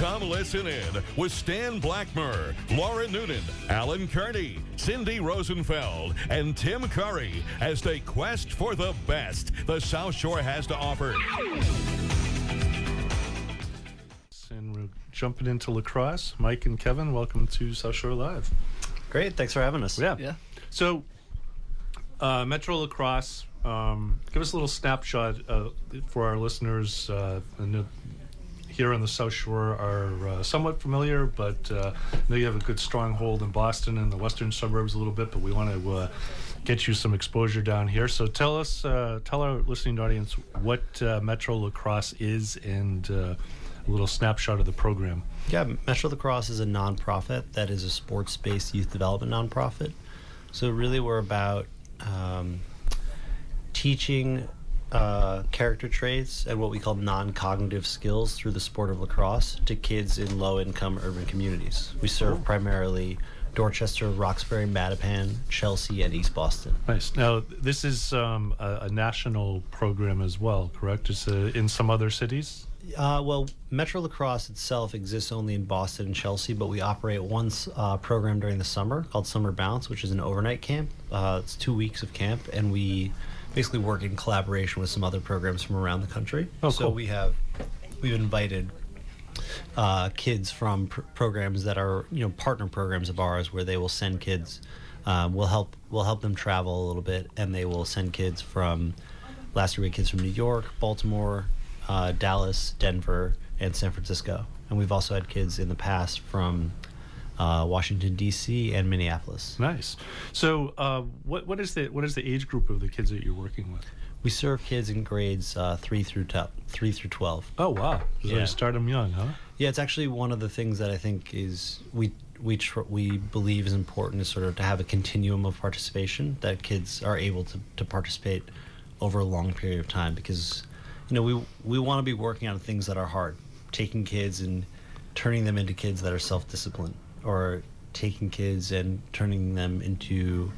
Come listen in with Stan Blackmur, Laura Noonan, Alan Kearney, Cindy Rosenfeld, and Tim Curry as they quest for the best the South Shore has to offer. And we're jumping into lacrosse. Mike and Kevin, welcome to South Shore Live. Great, thanks for having us. Yeah. So, MetroLacrosse, give us a little snapshot for our listeners here on the South Shore are somewhat familiar, but I know you have a good stronghold in Boston and the western suburbs a little bit, but we want to get you some exposure down here. So tell our listening audience what MetroLacrosse is and a little snapshot of the program. Yeah, MetroLacrosse is a nonprofit that is a sports-based youth development nonprofit. So really we're about teaching character traits and what we call non-cognitive skills through the sport of lacrosse to kids in low-income urban communities. We serve primarily Dorchester, Roxbury, Mattapan, Chelsea, and East Boston. Nice. Now, this is a national program as well, correct? It's in some other cities? Well, MetroLacrosse itself exists only in Boston and Chelsea, but we operate one program during the summer called Summer Bounce, which is an overnight camp. It's 2 weeks of camp, and we basically work in collaboration with some other programs from around the country. Oh, so cool. we've invited kids from programs that are partner programs of ours, where they will send kids. We'll help them travel a little bit, and they will send kids from. Last year we had kids from New York, Baltimore, Dallas, Denver, and San Francisco, and we've also had kids in the past from Washington D.C. and Minneapolis. Nice. So, what is the age group of the kids that you're working with? We serve kids in grades 3 through 12. Oh wow! So Yeah. you start them young, huh? Yeah, it's actually one of the things that I think is we believe is important, is sort of to have a continuum of participation, that kids are able to participate over a long period of time, because we want to be working on things that are hard, taking kids and turning them into kids that are self-disciplined, or taking kids and turning them into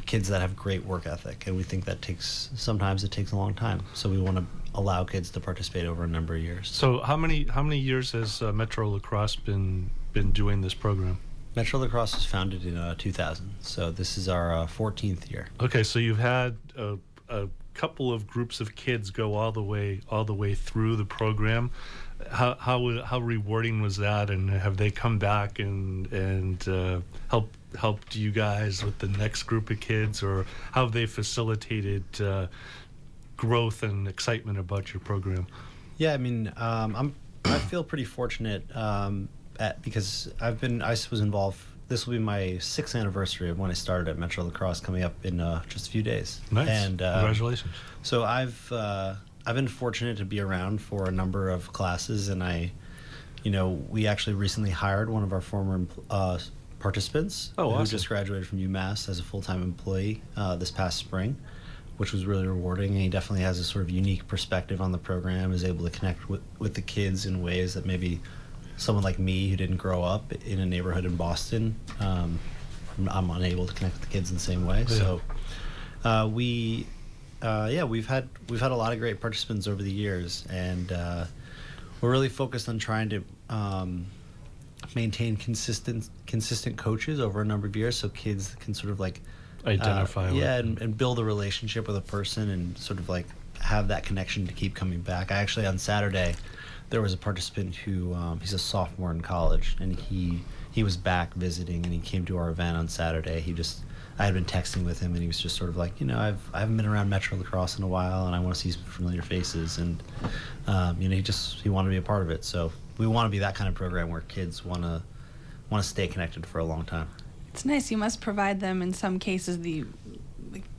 kids that have great work ethic. And we think that sometimes it takes a long time. So we want to allow kids to participate over a number of years. So how many years has MetroLacrosse been doing this program? MetroLacrosse was founded in 2000. So this is our 14th year. Okay, so you've had a couple of groups of kids go all the way through the program. How rewarding was that, and have they come back and helped you guys with the next group of kids, or how have they facilitated growth and excitement about your program? Yeah, I mean, I feel pretty fortunate because I was involved. This will be my 6th anniversary of when I started at MetroLacrosse, coming up in just a few days. Nice. And Congratulations. So I've been fortunate to be around for a number of classes, and we actually recently hired one of our former participants awesome. who just graduated from UMass as a full-time employee this past spring, which was really rewarding. And he definitely has a sort of unique perspective on the program, is able to connect with the kids in ways that maybe someone like me, who didn't grow up in a neighborhood in Boston, I'm unable to connect with the kids in the same way. Yeah. So we've had a lot of great participants over the years, and we're really focused on trying to maintain consistent coaches over a number of years, so kids can sort of like identify and build a relationship with a person, and sort of like have that connection to keep coming back. I actually, on Saturday, there was a participant who he's a sophomore in college, and he was back visiting, and he came to our event on Saturday. I had been texting with him, and he was just sort of like, I haven't been around MetroLacrosse in a while, and I want to see some familiar faces, and he wanted to be a part of it. So we want to be that kind of program where kids want to stay connected for a long time. It's nice. You must provide them, in some cases, the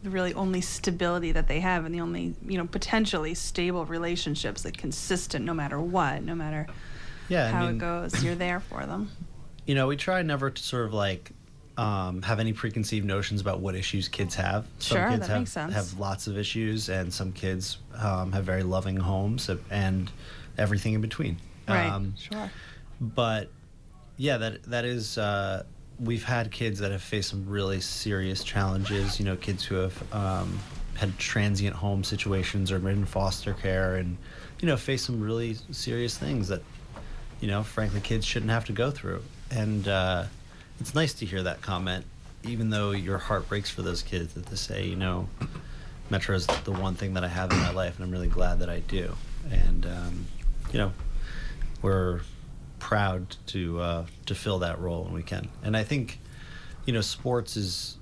really only stability that they have, and the only potentially stable relationships, like consistent no matter what, no matter how it goes. You're there for them. We try never to sort of like have any preconceived notions about what issues kids have. Some kids that makes sense. have lots of issues, and some kids have very loving homes, and everything in between. Right. Sure. But yeah, that is. We've had kids that have faced some really serious challenges. Kids who have had transient home situations or been in foster care, and faced some really serious things that frankly, kids shouldn't have to go through. And it's nice to hear that comment, even though your heart breaks for those kids, that to say, Metro is the one thing that I have in my life, and I'm really glad that I do. And we're proud to fill that role when we can. And I think, sports is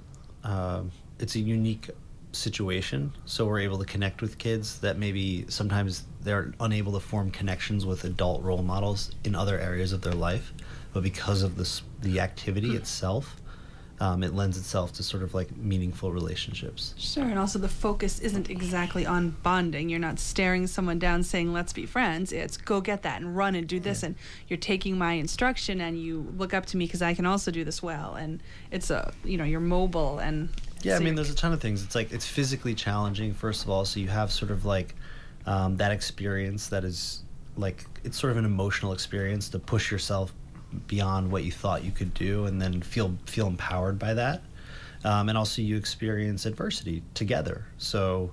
it's a unique situation, so we're able to connect with kids that maybe sometimes they're unable to form connections with adult role models in other areas of their life, but because of the activity itself, it lends itself to sort of like meaningful relationships. Sure, and also the focus isn't exactly on bonding. You're not staring someone down saying, let's be friends. It's go get that and run and do this, and you're taking my instruction and you look up to me because I can also do this well. And it's you're mobile and... Yeah, there's a ton of things. It's like, it's physically challenging, first of all, so you have sort of like that experience that is like, it's sort of an emotional experience to push yourself beyond what you thought you could do, and then feel empowered by that. And also you experience adversity together. So,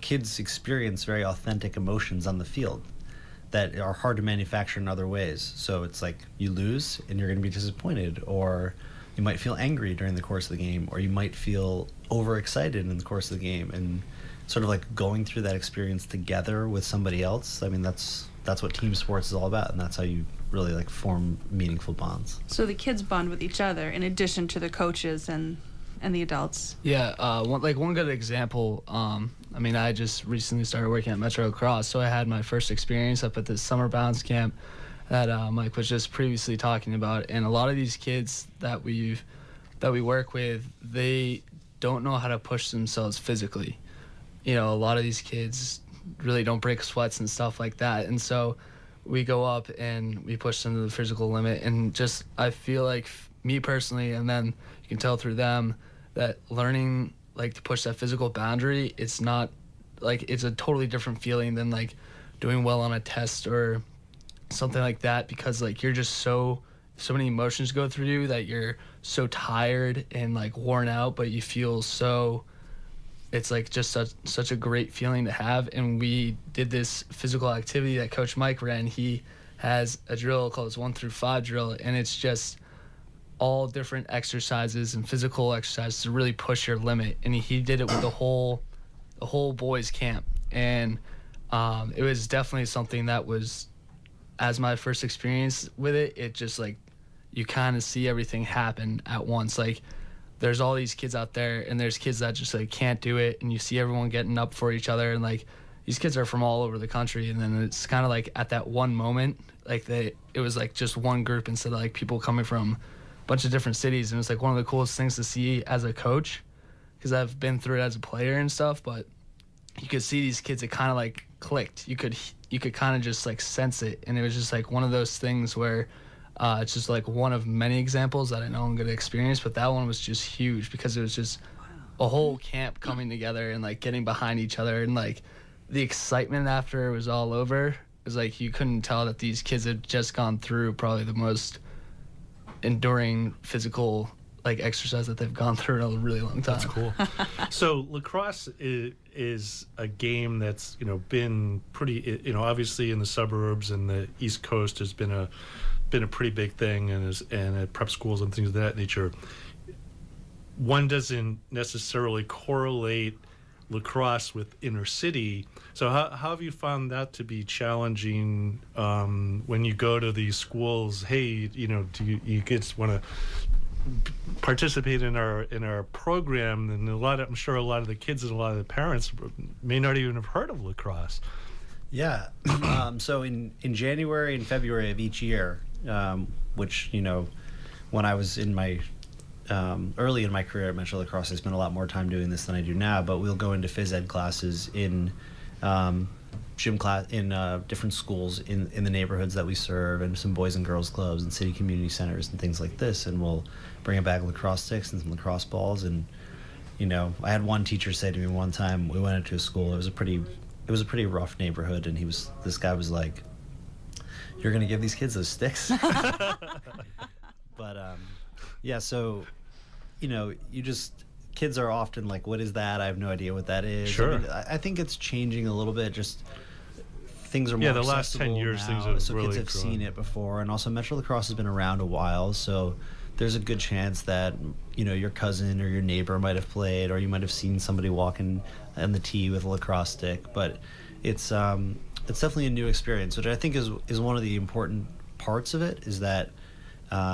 kids experience very authentic emotions on the field that are hard to manufacture in other ways. So it's like you lose and you're going to be disappointed, or you might feel angry during the course of the game, or you might feel overexcited in the course of the game. And sort of like going through that experience together with somebody else, that's what team sports is all about, and that's how you really like form meaningful bonds. So the kids bond with each other in addition to the coaches and the adults. Yeah, one good example. I just recently started working at MetroLacrosse, so I had my first experience up at this summer bounce camp that Mike was just previously talking about, and a lot of these kids that we work with, they don't know how to push themselves physically. A lot of these kids really don't break sweats and stuff like that, and so we go up and we push them to the physical limit. And just, I feel like me personally, and then you can tell through them, that learning like to push that physical boundary, it's not like, it's a totally different feeling than like doing well on a test or something like that, because like you're just so many emotions go through you that you're so tired and like worn out, but you feel so, it's like just such a great feeling to have. And we did this physical activity that Coach Mike ran. He has a drill called his 1 through 5 drill, and it's just all different exercises and physical exercises to really push your limit. And he did it with the whole boys camp. And it was definitely something that was, as my first experience with it, it just like, you kind of see everything happen at once. Like, there's all these kids out there, and there's kids that just like can't do it, and you see everyone getting up for each other, and like these kids are from all over the country, and then it's kind of like at that one moment, like it was like just one group instead of like people coming from a bunch of different cities. And it's like one of the coolest things to see as a coach, because I've been through it as a player and stuff, but you could see these kids, it kind of like clicked. You could kind of just like sense it, and it was just like one of those things where it's just like one of many examples that I know I'm going to experience, but that one was just huge because it was just a whole camp coming together and like getting behind each other, and like the excitement after it was all over was like you couldn't tell that these kids had just gone through probably the most enduring physical like exercise that they've gone through in a really long time. That's cool. So lacrosse is a game that's been pretty obviously in the suburbs and the East Coast has been a pretty big thing, and at prep schools and things of that nature. One doesn't necessarily correlate lacrosse with inner city. So how have you found that to be challenging when you go to these schools? Hey, do you kids want to participate in our program? And I'm sure a lot of the kids and a lot of the parents may not even have heard of lacrosse. Yeah. So in January and February of each year, which, when I was in my early in my career at MetroLacrosse, I spent a lot more time doing this than I do now, but we'll go into phys ed classes in gym class in different schools in the neighborhoods that we serve, and some boys and girls clubs and city community centers and things like this, and we'll bring a bag of lacrosse sticks and some lacrosse balls. And I had one teacher say to me one time, we went into a school, it was a pretty rough neighborhood, and this guy was like, "You're gonna give these kids those sticks?" But yeah, so kids are often like, "What is that? I have no idea what that is." Sure. I think it's changing a little bit, just things are more Yeah, the last 10 accessible years, now, things have so really kids have grown. seen it before, and also MetroLacrosse has been around a while, so there's a good chance that your cousin or your neighbor might have played, or you might have seen somebody walking on the tee with a lacrosse stick. But it's definitely a new experience, which I think is one of the important parts of it. Is that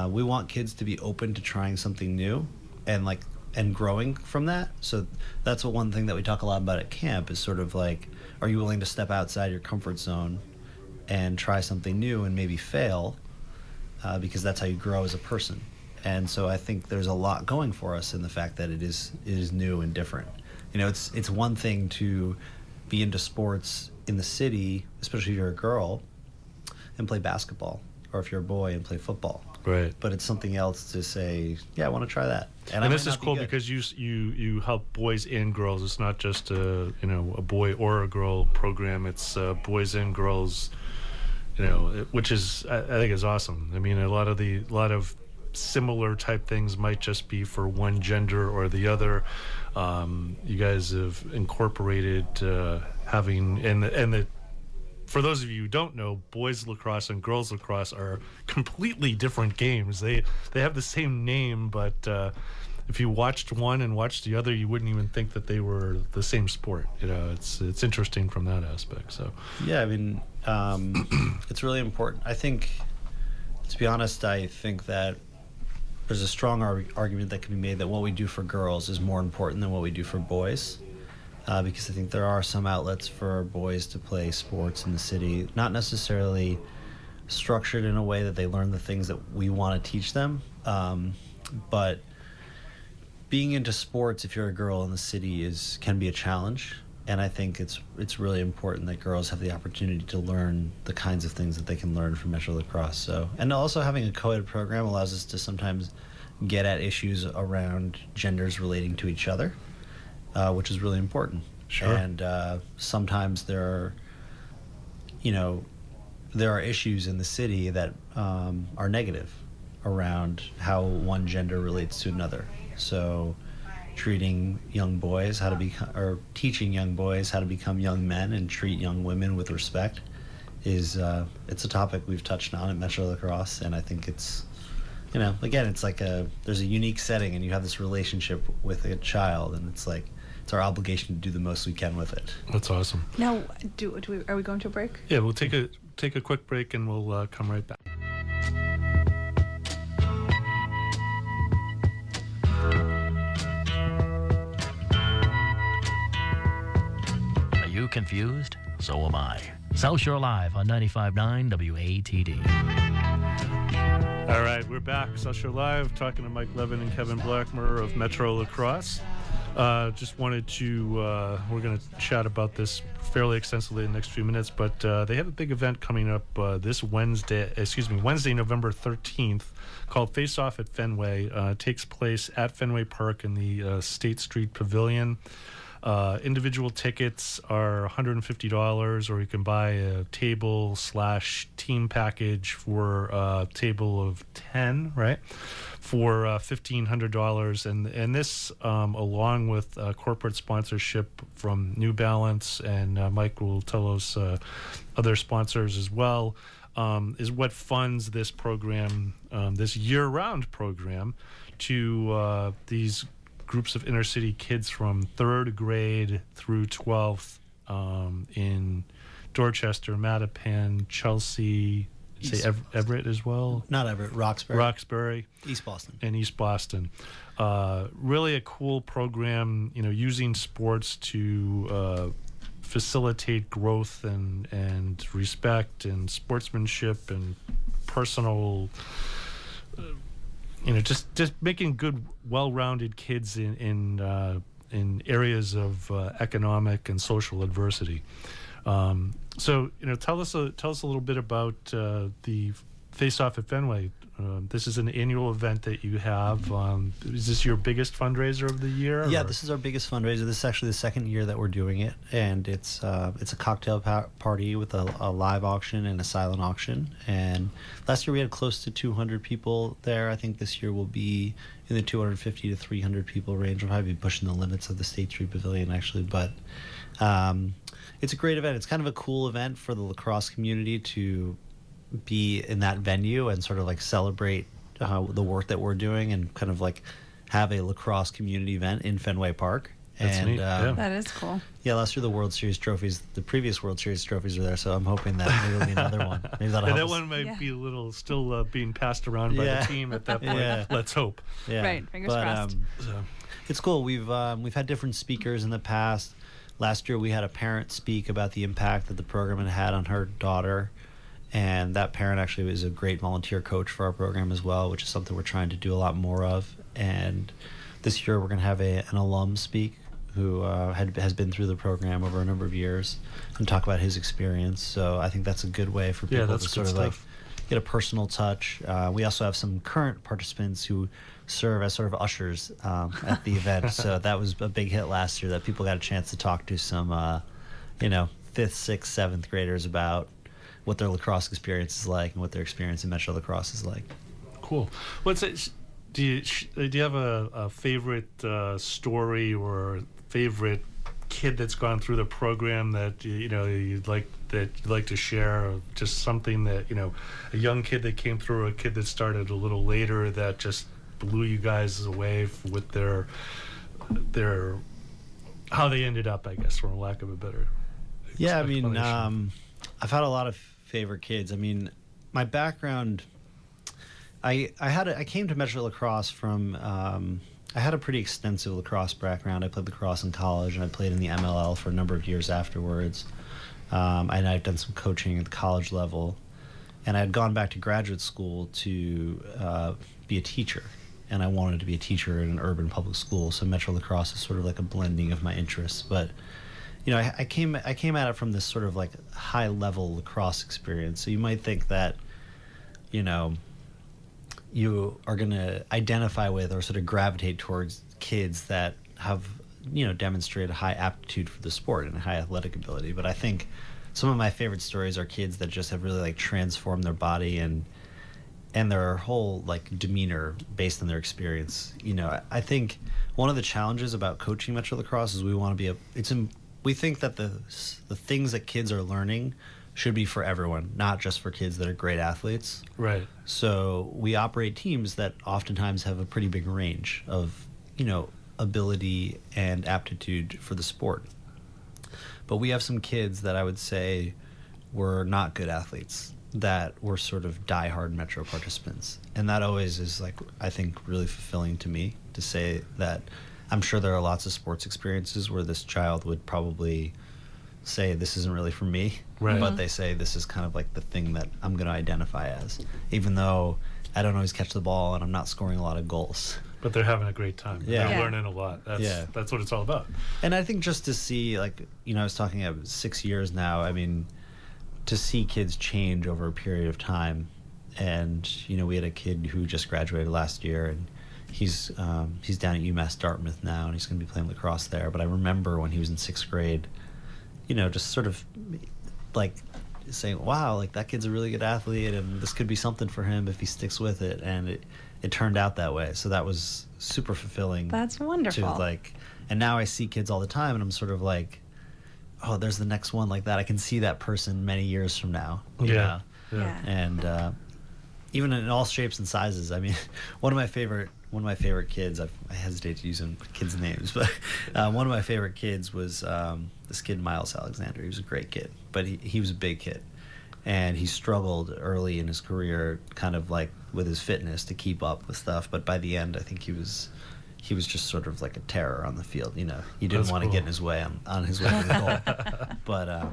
we want kids to be open to trying something new, and growing from that. So that's one thing that we talk a lot about at camp is sort of like, are you willing to step outside your comfort zone and try something new and maybe fail, because that's how you grow as a person. And so I think there's a lot going for us in the fact that it is new and different. It's one thing to be into sports in the city, especially if you're a girl, and play basketball, or if you're a boy and play football. Right. But it's something else to say, yeah, I want to try that. And this is cool because you help boys and girls. It's not just a boy or a girl program. It's boys and girls, which is I think is awesome. I mean, a lot of similar type things might just be for one gender or the other. You guys have incorporated having and the for those of you who don't know, boys lacrosse and girls lacrosse are completely different games. They have the same name, but if you watched one and watched the other, you wouldn't even think that they were the same sport. It's interesting from that aspect. So yeah, I mean, it's really important. I think, to be honest, I think that there's a strong argument that can be made that what we do for girls is more important than what we do for boys. Because I think there are some outlets for boys to play sports in the city, not necessarily structured in a way that they learn the things that we want to teach them. But being into sports, if you're a girl in the city, can be a challenge. And I think it's really important that girls have the opportunity to learn the kinds of things that they can learn from MetroLacrosse. So, and also having a co-ed program allows us to sometimes get at issues around genders relating to each other. Which is really important. Sure. And sometimes there are issues in the city that are negative around how one gender relates to another. So teaching young boys how to become young men and treat young women with respect it's a topic we've touched on at MetroLacrosse, and I think it's again, it's like there's a unique setting, and you have this relationship with a child, and it's like it's our obligation to do the most we can with it. that's awesome. Now, are we going to a break? Yeah, we'll take a quick break and we'll come right back. Are you confused? So am I. South Shore Live on 95.9 WATD. All right, we're back. South Shore Live, talking to Mike Levin and Kevin Blackmur of MetroLacrosse. Just wanted to, we're going to chat about this fairly extensively in the next few minutes, but they have a big event coming up this Wednesday, November 13th, called Face Off at Fenway. Takes place at Fenway Park in the State Street Pavilion. Individual tickets are $150, or you can buy a table/team package for a table of 10, right? For $1,500, and this, along with corporate sponsorship from New Balance, and Mike will tell us other sponsors as well, is what funds this program, this year-round program, to these groups of inner-city kids from 3rd grade through 12th in Dorchester, Mattapan, Chelsea. Say Everett as well? Not Everett, Roxbury. East Boston. And East Boston. Really a cool program, using sports to facilitate growth and respect and sportsmanship and personal, just making good, well-rounded kids in areas of economic and social adversity. So, tell us a little bit about the Face Off at Fenway. This is an annual event that you have. Is this your biggest fundraiser of the year? Yeah, this is our biggest fundraiser. This is actually the second year that we're doing it, and it's a cocktail party with a live auction and a silent auction. And last year we had close to 200 people there. I think this year will be in the 250 to 300 people range. We'll probably be pushing the limits of the State Street Pavilion, actually, but it's a great event. It's kind of a cool event for the lacrosse community to be in that venue and sort of like celebrate the work that we're doing and kind of like have a lacrosse community event in Fenway Park. That's neat. Yeah. That is cool. Yeah, last year the World Series trophies, the previous World Series trophies were there, so I'm hoping that maybe there'll be another one. Maybe that'll help that us. one might be a little still being passed around by the team at that point. Yeah. Let's hope. Yeah. Right, fingers crossed. It's cool. We've had different speakers in the past. Last year we had a parent speak about the impact that the program had on her daughter, and that parent actually was a great volunteer coach for our program as well, which is something we're trying to do a lot more of. And this year we're going to have an alum speak who has been through the program over a number of years and talk about his experience. So I think that's a good way for people to sort of like get a personal touch. We also have some current participants who serve as sort of ushers at the event. So that was a big hit last year that people got a chance to talk to some, 5th, 6th, 7th graders about what their lacrosse experience is like and what their experience in MetroLacrosse is like. Cool. What's it? Do you have a favorite story or favorite kid that's gone through the program that you'd like to share, or just something that a young kid that came through, or a kid that started a little later that just blew you guys away with their how they ended up, I guess, for lack of a better explanation. I've had a lot of favorite kids. I mean, my background, I came to MetroLacrosse from I had a pretty extensive lacrosse background. I played lacrosse in college, and I played in the MLL for a number of years afterwards. And I've done some coaching at the college level. And I had gone back to graduate school to be a teacher. And I wanted to be a teacher in an urban public school. So MetroLacrosse is sort of like a blending of my interests. But, I came at it from this sort of like high-level lacrosse experience. So you might think that, you are going to identify with or sort of gravitate towards kids that have, demonstrated a high aptitude for the sport and a high athletic ability. But I think some of my favorite stories are kids that just have really like transformed their body and their whole like demeanor based on their experience. I think one of the challenges about coaching MetroLacrosse is we think that the things that kids are learning should be for everyone, not just for kids that are great athletes. Right. So we operate teams that oftentimes have a pretty big range of, ability and aptitude for the sport. But we have some kids that I would say were not good athletes, that were sort of diehard Metro participants. And that always is like, I think, really fulfilling to me to say that I'm sure there are lots of sports experiences where this child would probably say this isn't really for me, right. But they say this is kind of like the thing that I'm going to identify as, even though I don't always catch the ball and I'm not scoring a lot of goals. But they're having a great time. Yeah. They're learning a lot. That's what it's all about. And I think just to see, like, I was talking about 6 years now, I mean, to see kids change over a period of time. And, we had a kid who just graduated last year, and he's down at UMass Dartmouth now, and he's going to be playing lacrosse there. But I remember when he was in 6th grade, just sort of like saying, wow, like that kid's a really good athlete and this could be something for him if he sticks with it. And it turned out that way. So that was super fulfilling. That's wonderful. And now I see kids all the time and I'm sort of like, oh, there's the next one like that. I can see that person many years from now. Yeah. And even in all shapes and sizes. I mean, one of my favorite kids, I hesitate to use kids' names, but one of my favorite kids was this kid, Miles Alexander. He was a great kid, but he was a big kid. And he struggled early in his career kind of like with his fitness to keep up with stuff. But by the end, I think he was just sort of like a terror on the field. He didn't want to get in his way on his way to the goal. But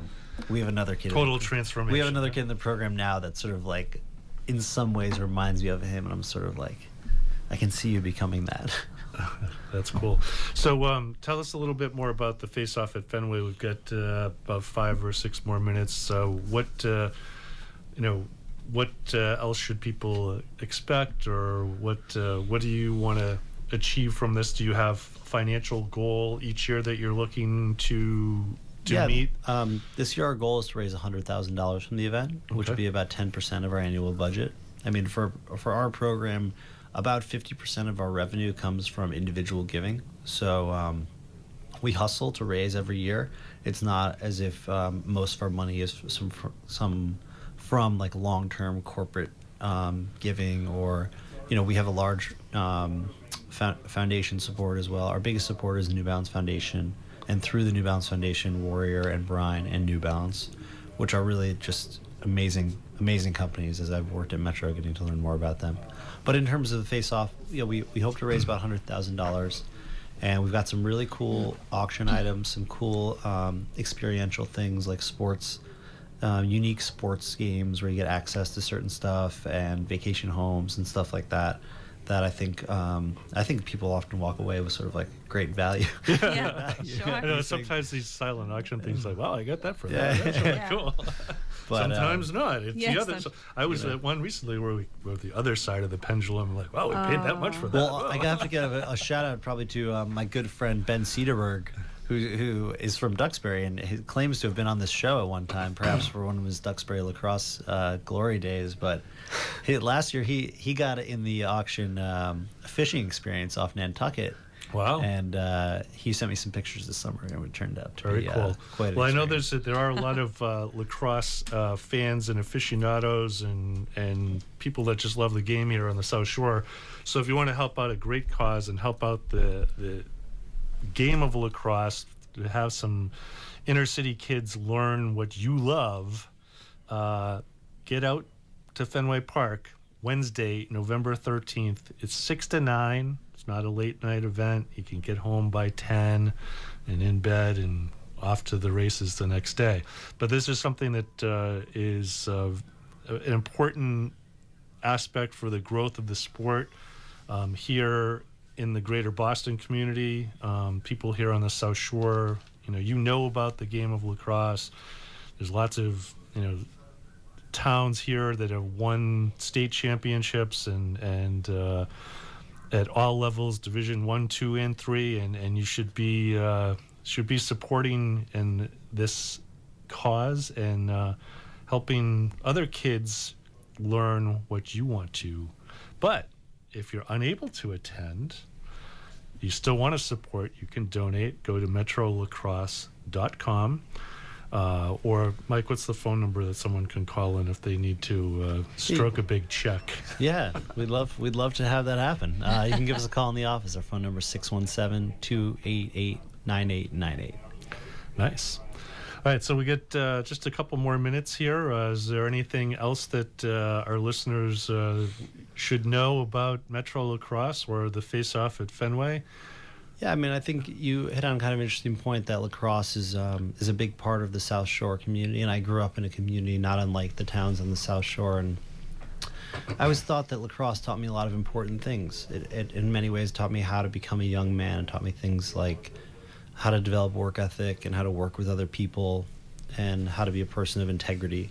we have another kid. Total transformation. We have another kid in the program now that sort of like in some ways reminds me of him. And I'm sort of like, I can see you becoming that. That's cool. So tell us a little bit more about the face-off at Fenway. We've got about 5 or 6 more minutes. So what else should people expect, or what do you want to achieve from this? Do you have a financial goal each year that you're looking to meet? This year our goal is to raise $100,000 from the event, which would be about 10% of our annual budget. I mean, for our program, about 50% of our revenue comes from individual giving. So we hustle to raise every year, It's not as if most of our money is from like long-term corporate giving, or we have a large foundation support as well. Our biggest supporter is the New Balance Foundation, and through the New Balance Foundation, Warrior and Brine and New Balance, which are really just amazing companies. As I've worked at Metro, getting to learn more about them. But in terms of the face-off, we hope to raise about $100,000, and we've got some really cool auction items, some cool experiential things like sports, unique sports games where you get access to certain stuff, and vacation homes and stuff like that. That I think people often walk away with sort of like great value. Yeah, sure. I know sometimes these silent auction things like, wow, I got that for Yeah. that. That's really Yeah. cool. But, sometimes not. It's Yes, the other. I was at one recently where we were the other side of the pendulum. Like, wow, we paid that much for that. Well, I have to give a shout out probably to my good friend Ben Cederberg, who is from Duxbury and he claims to have been on this show at one time, perhaps for one of his Duxbury lacrosse glory days. But last year he got in the auction a fishing experience off Nantucket. Wow. And he sent me some pictures this summer, and it turned out to Very be cool. quite an Well, I know experience. there are a lot of lacrosse fans and aficionados and people that just love the game here on the South Shore. So if you want to help out a great cause and help out the game of lacrosse, to have some inner city kids learn what you love, get out to Fenway Park Wednesday, November 13th. It's 6 to 9. It's not a late night event. You can get home by 10 and in bed and off to the races the next day. But this is something that is an important aspect for the growth of the sport here in the greater Boston community. People here on the South Shore, you know about the game of lacrosse. There's lots of towns here that have won state championships and at all levels, Division 1, 2, and 3, and you should be supporting in this cause and helping other kids learn what you want to. But if you're unable to attend, you still want to support, you can donate. Go to MetroLacrosse.com. Or Mike, what's the phone number that someone can call in if they need to stroke a big check? Yeah, we'd love to have that happen. You can give us a call in the office. Our phone number is 617-288-9898. Nice. All right, so we get just a couple more minutes here. Is there anything else that our listeners should know about Metro Lacrosse or the face-off at Fenway? Yeah, I mean, I think you hit on kind of an interesting point that lacrosse is a big part of the South Shore community, and I grew up in a community not unlike the towns on the South Shore, and I always thought that lacrosse taught me a lot of important things. It in many ways taught me how to become a young man, and taught me things like how to develop work ethic and how to work with other people and how to be a person of integrity,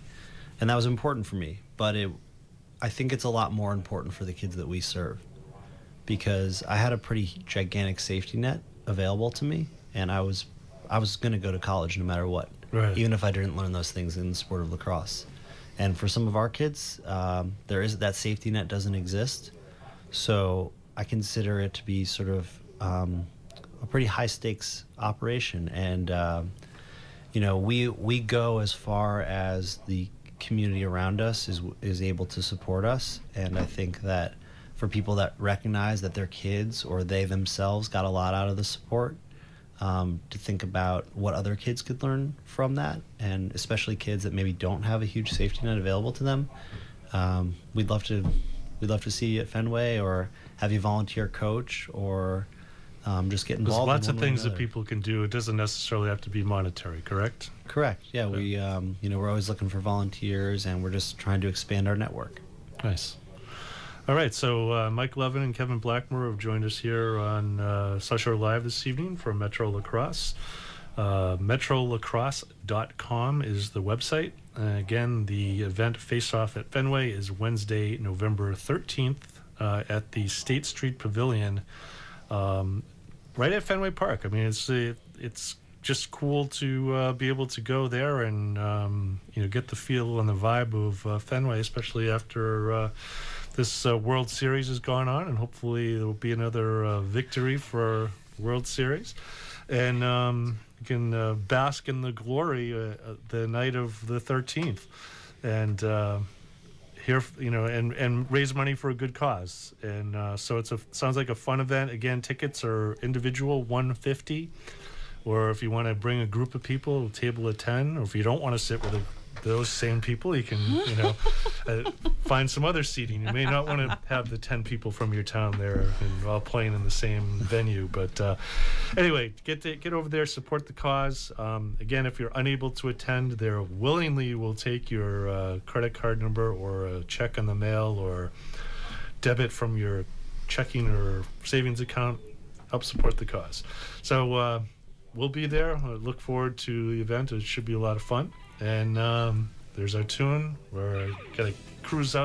and that was important for me. But I think it's a lot more important for the kids that we serve, because I had a pretty gigantic safety net available to me, and I was going to go to college no matter what, right, even if I didn't learn those things in the sport of lacrosse. And for some of our kids, that safety net doesn't exist, so I consider it to be sort of a pretty high stakes operation. And we go as far as the community around us is able to support us, and I think that for people that recognize that their kids or they themselves got a lot out of the support, to think about what other kids could learn from that, and especially kids that maybe don't have a huge safety net available to them. We'd love to see you at Fenway, or have you volunteer coach, or just get involved. There's lots in of one way or things that another. people can do. It doesn't necessarily have to be monetary, correct? Correct. Yeah, we we're always looking for volunteers, and we're just trying to expand our network. Nice. All right, so Mike Levin and Kevin Blackmur have joined us here on South Shore Live this evening for Metro Lacrosse. MetroLacrosse.com is the website. Again, the event Face-Off at Fenway is Wednesday, November 13th at the State Street Pavilion, right at Fenway Park. I mean, it's just cool to be able to go there and get the feel and the vibe of Fenway, especially after this World Series has gone on, and hopefully there will be another victory for World Series. And bask in the glory the night of the 13th, and here, and raise money for a good cause. And so sounds like a fun event. Again, tickets are individual, $150, or if you want to bring a group of people, a table of 10, or if you don't want to sit with those same people, you can find some other seating. You may not want to have the 10 people from your town there and all playing in the same venue, but anyway, get over there, support the cause. Again, if you're unable to attend, they willingly will take your credit card number or a check in the mail or debit from your checking or savings account. Help support the cause. So we'll be there. I look forward to the event. It should be a lot of fun. And there's our tune. We're going to cruise out.